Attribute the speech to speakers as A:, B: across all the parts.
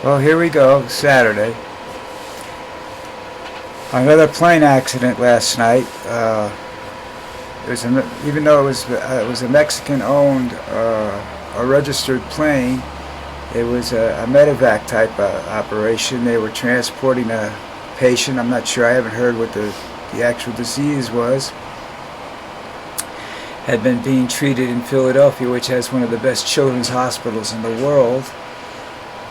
A: Well, here we go, Saturday. Another plane accident last night. Even though it was a Mexican-owned a registered plane, it was a medevac type operation. They were transporting a patient. I'm not sure. I haven't heard what the actual disease was. Had been being treated in Philadelphia, which has one of the best children's hospitals in the world.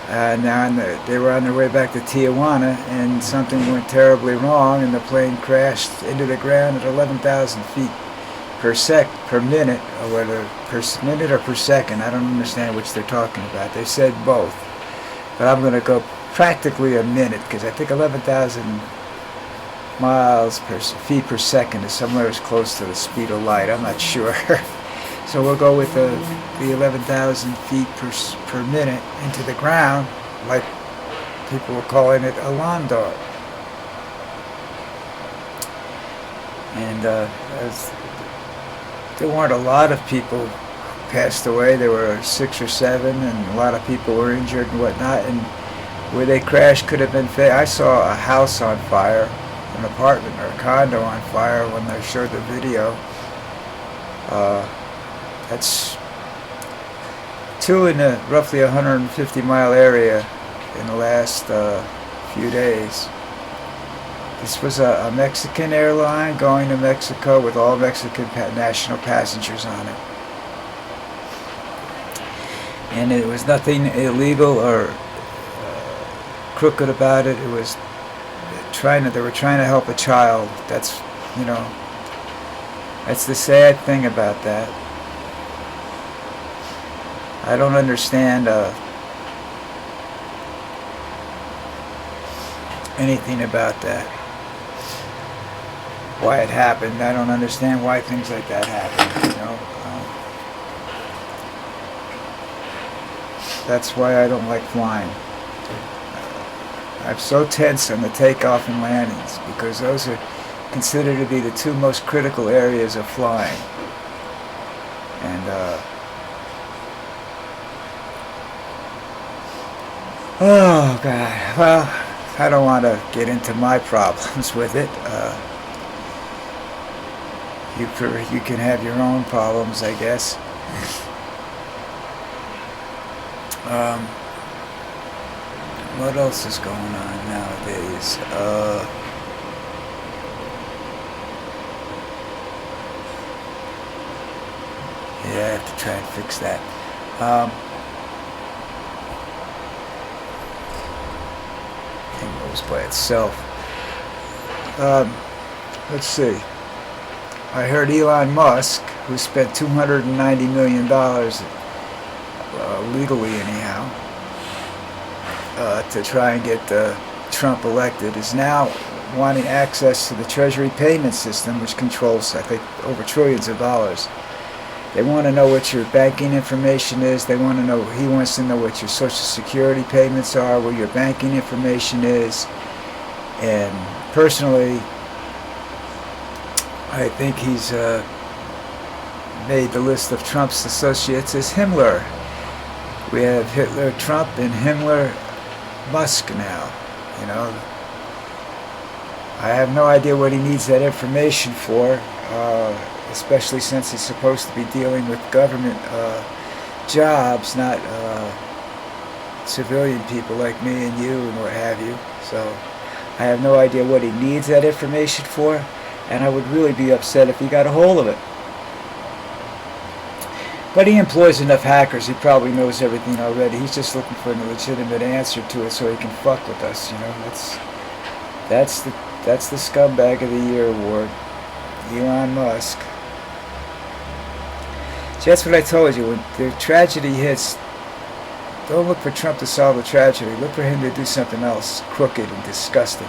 A: They were on their way back to Tijuana, and something went terribly wrong, and the plane crashed into the ground at 11,000 feet per minute, or whether per minute or per second. I don't understand which they're talking about. They said both, but I'm going to go practically a minute, because I think 11,000 feet per second is somewhere as close to the speed of light. I'm not sure. So we'll go with the 11,000 feet per minute into the ground, like people were calling it a lawn dart. And there weren't a lot of people passed away. There were 6 or 7, and a lot of people were injured and whatnot. And where they crashed could have been. I saw a house on fire, an apartment or a condo on fire when they showed the video. That's 2 in a roughly 150-mile area in the last few days. This was a Mexican airline going to Mexico with all Mexican national passengers on it. And it was nothing illegal or crooked about it. It was they were trying to help a child. That's the sad thing about that. I don't understand anything about that. Why it happened. I don't understand why things like that happen. That's why I don't like flying. I'm so tense on the takeoff and landings, because those are considered to be the 2 most critical areas of flying. And oh God, well, I don't want to get into my problems with it. You can have your own problems, I guess. What else is going on nowadays? Yeah, I have to try and fix that. It goes by itself. Let's see. I heard Elon Musk, who spent $290 million, legally anyhow, to try and get Trump elected, is now wanting access to the Treasury payment system, which controls, I think, over trillions of dollars. They want to know what your banking information is. He wants to know what your Social Security payments are, where your banking information is. And personally, I think he's made the list of Trump's associates as Himmler. We have Hitler, Trump, and Himmler, MUSK now. I have no idea what he needs that information for, especially since he's supposed to be dealing with government jobs, not civilian people like me and you and what have you. So I have no idea what he needs that information for, and I would really be upset if he got a hold of it. But he employs enough hackers, he probably knows everything already. He's just looking for a legitimate answer to it so he can fuck with us, That's the Scumbag of the Year award, Elon Musk. See, that's what I told you. When the tragedy hits, don't look for Trump to solve the tragedy. Look for him to do something else crooked and disgusting,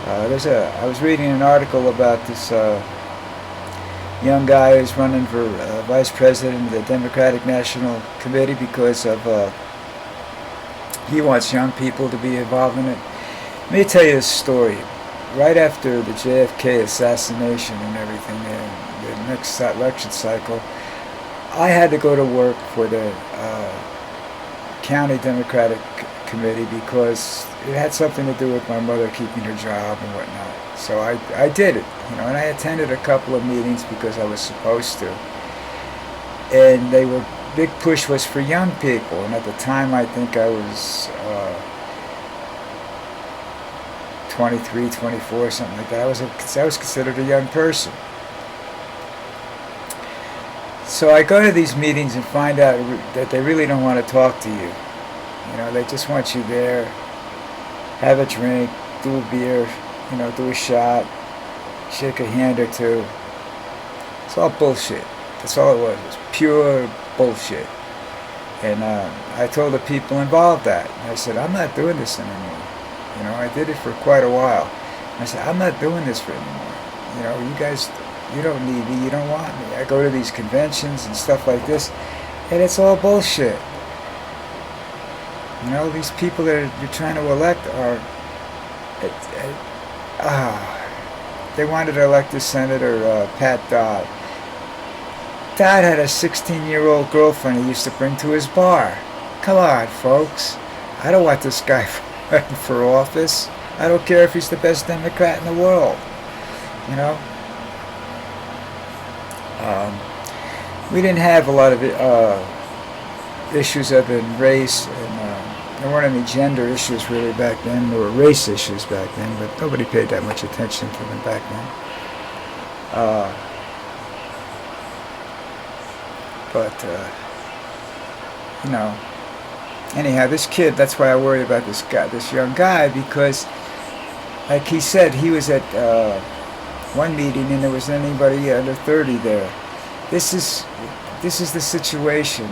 A: I was reading an article about this young guy who's running for vice president of the Democratic National Committee because of he wants young people to be involved in it. Let me tell you a story. Right after the JFK assassination and everything, the next election cycle, I had to go to work for the county Democratic committee because it had something to do with my mother keeping her job and whatnot. So I did it, you know, and I attended a couple of meetings because I was supposed to. And big push was for young people, and at the time I think I was 23, 24, something like that. I was considered a young person. So I go to these meetings and find out that they really don't want to talk to you. You know, they just want you there, have a drink, do a beer, you know, do a shot, shake a hand or two. It's all bullshit. That's all it was. It was pure bullshit. And I told the people involved that. And I said, I'm not doing this anymore. You know, I did it for quite a while. And I said, I'm not doing this for anymore. You know, you guys, you don't need me. You don't want me. I go to these conventions and stuff like this, and it's all bullshit. You know, these people that you're trying to elect are, they wanted to elect the Senator Pat Dodd. Dodd had a 16-year-old girlfriend he used to bring to his bar. Come on, folks. I don't want this guy running for office. I don't care if he's the best Democrat in the world. You know? We didn't have a lot of issues other than race, and there weren't any gender issues really back then. There were race issues back then, but nobody paid that much attention to them back then. You know, anyhow, this kid, that's why I worry about this guy, this young guy, because, like he said, he was at one meeting and there wasn't anybody under 30 there. This is the situation.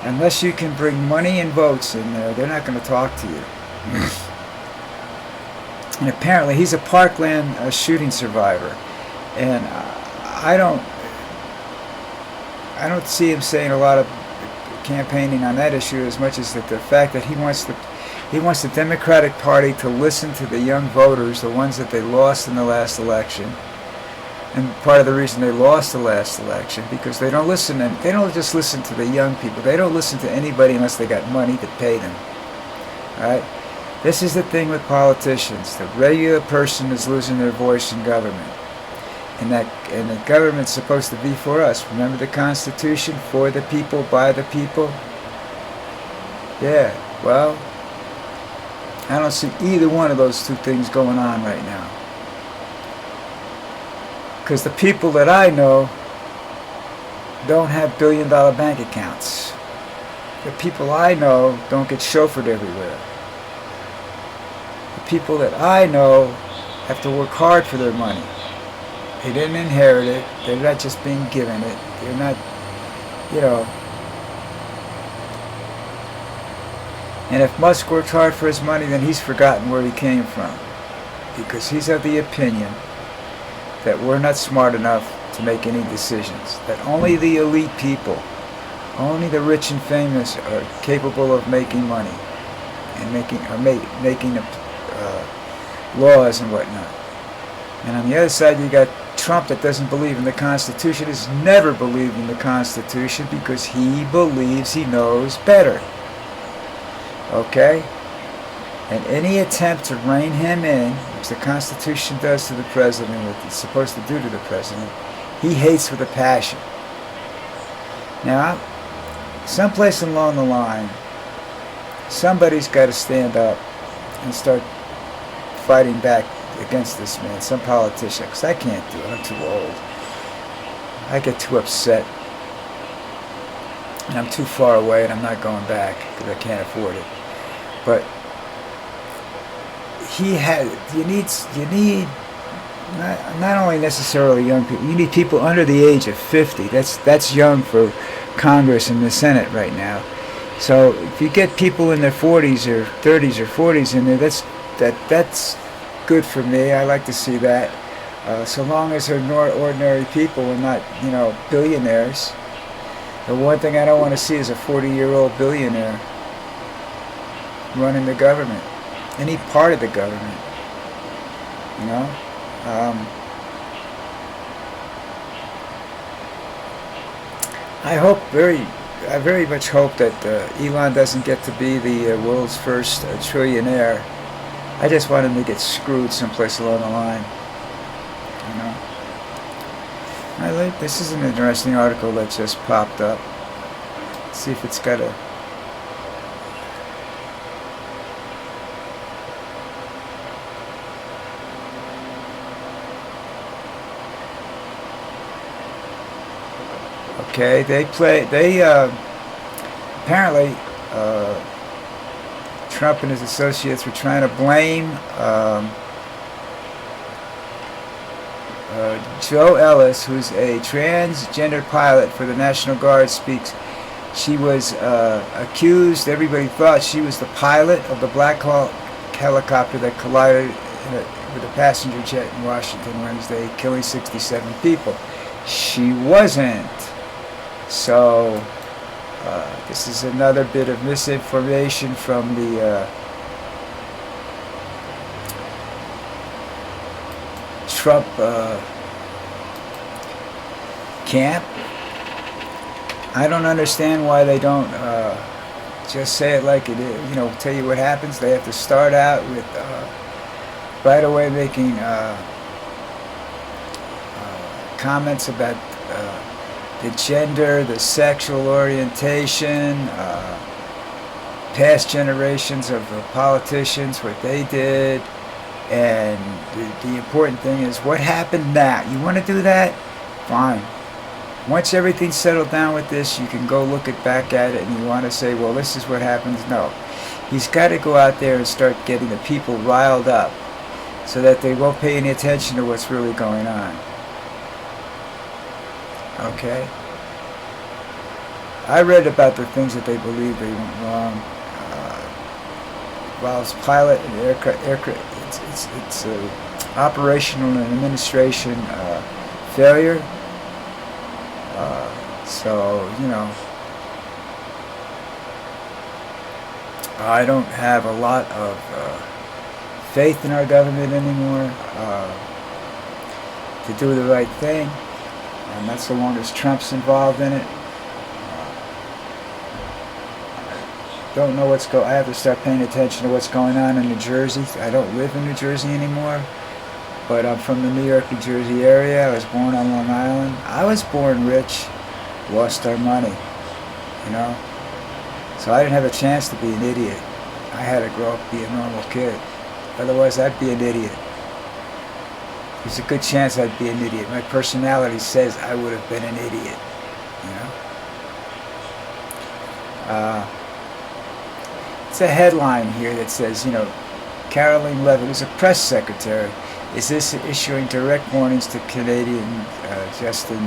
A: Unless you can bring money and votes in there, they're not going to talk to you. And apparently, he's a Parkland shooting survivor, and I don't see him saying a lot of campaigning on that issue as much as the fact that he wants the Democratic Party to listen to the young voters, the ones that they lost in the last election. And part of the reason they lost the last election, because they don't listen, and they don't just listen to the young people. They don't listen to anybody unless they got money to pay them. All right? This is the thing with politicians. The regular person is losing their voice in government. And the government's supposed to be for us. Remember the Constitution? For the people, by the people? Yeah, well, I don't see either one of those two things going on right now. Because the people that I know don't have billion-dollar bank accounts. The people I know don't get chauffeured everywhere. The people that I know have to work hard for their money. They didn't inherit it. They're not just being given it. They're not, you know. And if Musk worked hard for his money, then he's forgotten where he came from. Because he's of the opinion that we're not smart enough to make any decisions. That only the elite people, only the rich and famous are capable of making money and making laws and whatnot. And on the other side, you got Trump that doesn't believe in the Constitution, has never believed in the Constitution because he believes he knows better. Okay? And any attempt to rein him in, which the Constitution does to the president, what it's supposed to do to the president, he hates with a passion. Now, someplace along the line, somebody's got to stand up and start fighting back against this man, some politician, because I can't do it. I'm too old. I get too upset. And I'm too far away, and I'm not going back because I can't afford it. But you need not only necessarily young people, you need people under the age of 50. That's young for Congress and the Senate right now. So if you get people in their 40s or 30s or 40s in there, that's good for me. I like to see that. So long as they're ordinary people and not, billionaires. The one thing I don't want to see is a 40-year-old billionaire running the government, any part of the government. I hope very I very much hope that Elon doesn't get to be the world's first trillionaire. I just want him to get screwed someplace along the line. You know. This is an interesting article that just popped up. Let's see if it's got a. Okay, apparently Trump and his associates were trying to blame Joe Ellis, who's a transgender pilot for the National Guard, speaks. She was accused, everybody thought she was the pilot of the Black Hawk helicopter that collided with a passenger jet in Washington Wednesday, killing 67 people. She wasn't. So this is another bit of misinformation from the Trump camp. I don't understand why they don't just say it like it is. You know, tell you what happens. They have to start out with right away making comments about the gender, the sexual orientation, past generations of politicians, what they did, and the important thing is what happened now. You want to do that? Fine. Once everything's settled down with this, you can go look back at it and you want to say, well, this is what happens. No. He's got to go out there and start getting the people riled up so that they won't pay any attention to what's really going on. Okay? I read about the things that they believe they went wrong. While it's pilot and aircraft, it's operational and administration failure. So, you know, I don't have a lot of faith in our government anymore to do the right thing, and not so long as Trump's involved in it. Don't know what's I have to start paying attention to what's going on in New Jersey. I don't live in New Jersey anymore, but I'm from the New York, New Jersey area. I was born on Long Island. I was born rich, lost our money, you know. So I didn't have a chance to be an idiot. I had to grow up, be a normal kid. Otherwise, I'd be an idiot. There's a good chance I'd be an idiot. My personality says I would have been an idiot, you know. It's a headline here that says, you know, Caroline Levitt, who's a press secretary, is this issuing direct warnings to Canadian Justin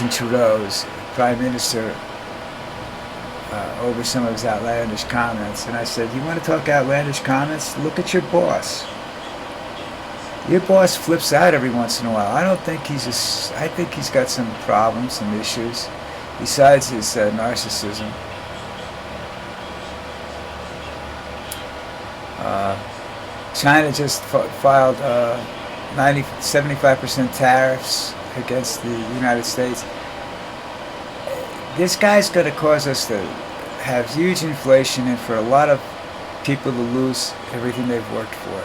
A: Trudeau's Prime Minister over some of his outlandish comments. And I said, you want to talk outlandish comments? Look at your boss. Your boss flips out every once in a while. I don't think I think he's got some problems, some issues, besides his narcissism. China just filed 75% tariffs against the United States. This guy's going to cause us to have huge inflation and for a lot of people to lose everything they've worked for.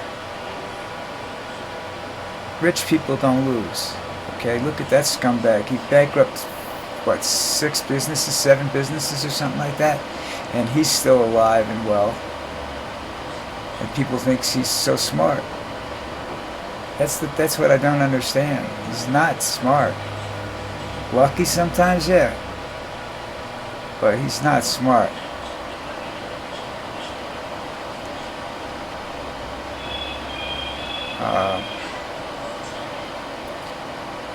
A: Rich people don't lose. Okay, look at that scumbag. He bankrupted, what, 6 businesses, 7 businesses or something like that, and he's still alive and well. And people think he's so smart. That's what I don't understand. He's not smart. Lucky sometimes, yeah. But he's not smart.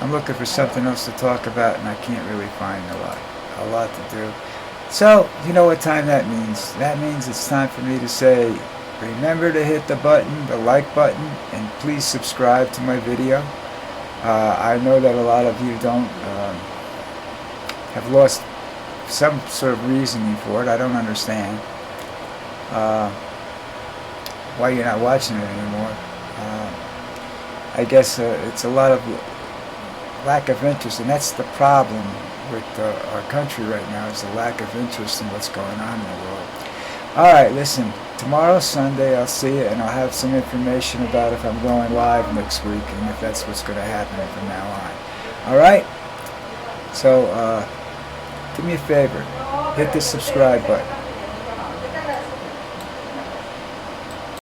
A: I'm looking for something else to talk about, and I can't really find a lot to do. So, you know what time that means. That means it's time for me to say, remember to hit the button, the like button, and please subscribe to my video. I know that a lot of you don't have lost some sort of reasoning for it. I don't understand why you're not watching it anymore. I guess it's a lot of lack of interest, and that's the problem with our country right now, is the lack of interest in what's going on in the world. All right, listen, tomorrow's Sunday, I'll see you, and I'll have some information about if I'm going live next week, and if that's what's going to happen from now on. All right? So, do me a favor, hit the subscribe button.